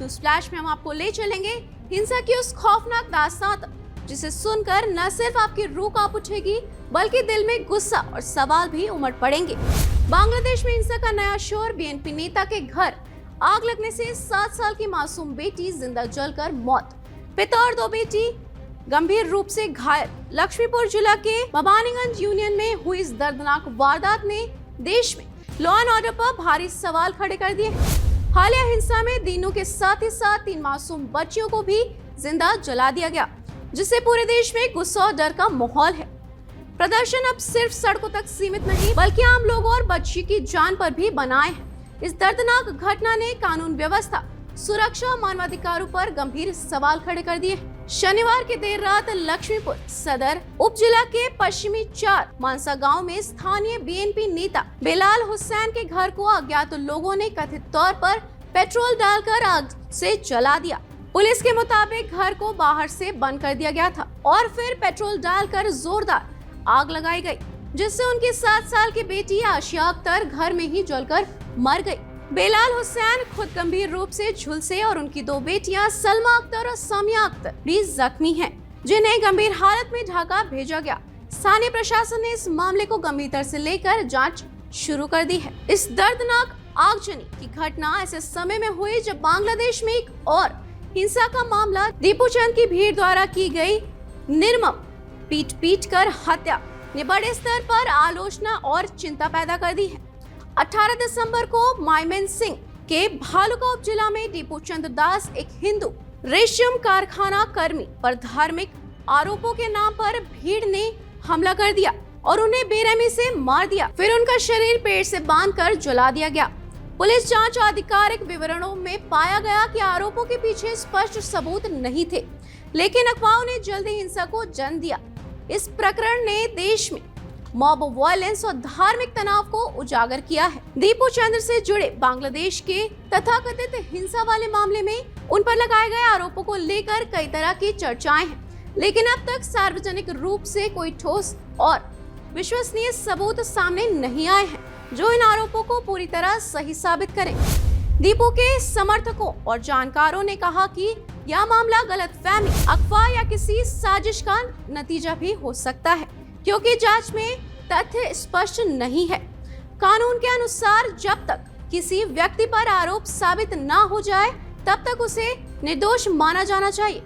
तो स्प्लैश में हम आपको ले चलेंगे हिंसा की उस खौफनाक दास्तां तक, जिसे सुनकर न सिर्फ आपकी रूह कांप उठेगी बल्कि दिल में गुस्सा और सवाल भी उमड़ पड़ेंगे। बांग्लादेश में हिंसा का नया शोर। बीएनपी नेता के घर आग लगने से 7 साल की मासूम बेटी जिंदा जलकर मौत, पिता और 2 बेटी गंभीर रूप से घायल। लक्ष्मीपुर जिला के भवानीगंज यूनियन में हुई इस दर्दनाक वारदात ने देश में लॉ एंड ऑर्डर पर भारी सवाल खड़े कर दिए। हालिया हिंसा में दीनों के साथ ही साथ 3 मासूम बच्चियों को भी जिंदा जला दिया गया, जिससे पूरे देश में गुस्सा और डर का माहौल है। प्रदर्शन अब सिर्फ सड़कों तक सीमित नहीं बल्कि आम लोगों और बच्ची की जान पर भी बनाए हैं। इस दर्दनाक घटना ने कानून व्यवस्था, सुरक्षा और मानवाधिकारों पर गंभीर सवाल खड़े कर दिए। शनिवार की देर रात लक्ष्मीपुर सदर उप जिला के पश्चिमी 4 मानसा गांव में स्थानीय बीएनपी नेता बेलाल हुसैन के घर को अज्ञात लोगों ने कथित तौर पर पेट्रोल डालकर आग से जला दिया। पुलिस के मुताबिक घर को बाहर से बंद कर दिया गया था और फिर पेट्रोल डालकर जोरदार आग लगाई गई, जिससे उनकी 7 साल की बेटी आशिया अख्तर घर में ही जलकर मर गई। बेलाल हुसैन खुद गंभीर रूप से झुलसे और उनकी 2 बेटियां सलमा अख्तर और सामिया अख्तर भी जख्मी हैं, जिन्हें गंभीर हालत में ढाका भेजा गया। स्थानीय प्रशासन ने इस मामले को गंभीरता से लेकर जांच शुरू कर दी है। इस दर्दनाक आगजनी की घटना ऐसे समय में हुई जब बांग्लादेश में एक और हिंसा का मामला दीपू चंद की भीड़ द्वारा की गई निर्मम पीट कर हत्या ने बड़े स्तर पर आलोचना और चिंता पैदा कर दी है। 18 दिसंबर को मायमेन सिंह के भालुका उपजिला में दीपू चंद दास, एक हिंदू रेशम कारखाना कर्मी पर धार्मिक आरोपों के नाम पर भीड़ ने हमला कर दिया और उन्हें बेरहमी से मार दिया। फिर उनका शरीर पेड़ से बांधकर जला दिया गया। पुलिस जांच आधिकारिक विवरणों में पाया गया कि आरोपों के पीछे स्पष्ट सबूत नहीं थे, लेकिन अफवाहों ने जल्दी हिंसा को जन्म दिया। इस प्रकरण ने देश में मॉब वायलेंस और धार्मिक तनाव को उजागर किया है। दीपू चंद्र से जुड़े बांग्लादेश के तथाकथित हिंसा वाले मामले में उन पर लगाए गए आरोपों को लेकर कई तरह की चर्चाएं हैं, लेकिन अब तक सार्वजनिक रूप से कोई ठोस और विश्वसनीय सबूत सामने नहीं आए हैं जो इन आरोपों को पूरी तरह सही साबित करें। दीपू के समर्थकों और जानकारों ने कहा कि यह मामला गलतफहमी, अफवाह या किसी साजिश का नतीजा भी हो सकता है, क्योंकि जांच में तथ्य स्पष्ट नहीं है। कानून के अनुसार जब तक किसी व्यक्ति पर आरोप साबित न हो जाए तब तक उसे निर्दोष माना जाना चाहिए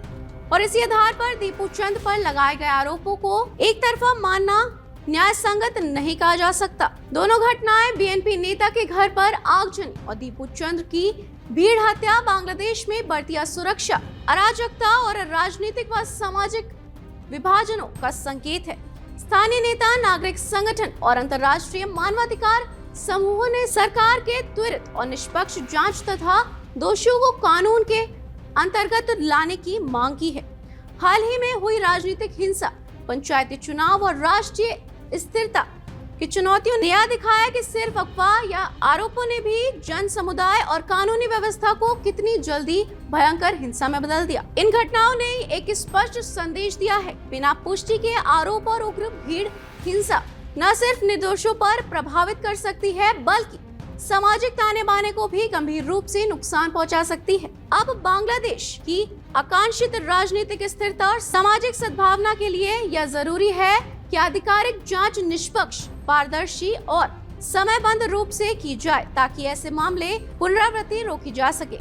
और इसी आधार पर दीपू चंद पर लगाए गए आरोपों को एक तरफा मानना न्याय संगत नहीं कहा जा सकता। दोनों घटनाएं बीएनपी नेता के घर पर आगजनी और दीपू चंद की भीड़ हत्या बांग्लादेश में बढ़ती असुरक्षा, अराजकता और राजनीतिक व सामाजिक विभाजनों का संकेत है। स्थानीय नेता, नागरिक संगठन और अंतर्राष्ट्रीय मानवाधिकार समूहों ने सरकार के त्वरित और निष्पक्ष जांच तथा दोषियों को कानून के अंतर्गत लाने की मांग की है। हाल ही में हुई राजनीतिक हिंसा, पंचायती चुनाव और राष्ट्रीय स्थिरता की चुनौतियों ने यह दिखाया कि सिर्फ अफवाह या आरोपों ने भी जन समुदाय और कानूनी व्यवस्था को कितनी जल्दी भयंकर हिंसा में बदल दिया। इन घटनाओं ने एक स्पष्ट संदेश दिया है, बिना पुष्टि के आरोप और उग्र भीड़ हिंसा न सिर्फ निर्दोषों पर प्रभावित कर सकती है बल्कि सामाजिक ताने बाने को भी गंभीर रूप से नुकसान पहुंचा सकती है। अब बांग्लादेश की आकांक्षित राजनीतिक स्थिरता और सामाजिक सद्भावना के लिए यह जरूरी है कि आधिकारिक जांच निष्पक्ष, पारदर्शी और समयबद्ध रूप से की जाए ताकि ऐसे मामले पुनरावृत्ति रोकी जा सके।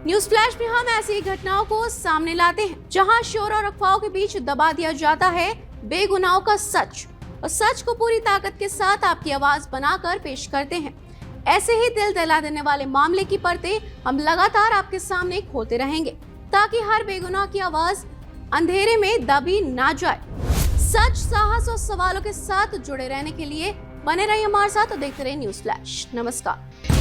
न्यूज फ्लैश में हम ऐसी घटनाओं को सामने लाते हैं जहां शोर और अफवाहों के बीच दबा दिया जाता है बेगुनाहों का सच, और सच को पूरी ताकत के साथ आपकी आवाज बनाकर पेश करते हैं। ऐसे ही दिल दहला देने वाले मामले की परतें हम लगातार आपके सामने खोलते रहेंगे ताकि हर बेगुनाह की आवाज अंधेरे में दबी ना जाए। सच, साहस और सवालों के साथ जुड़े रहने के लिए बने रहिए हमारे साथ और देखते रहिए न्यूज फ्लैश। नमस्कार।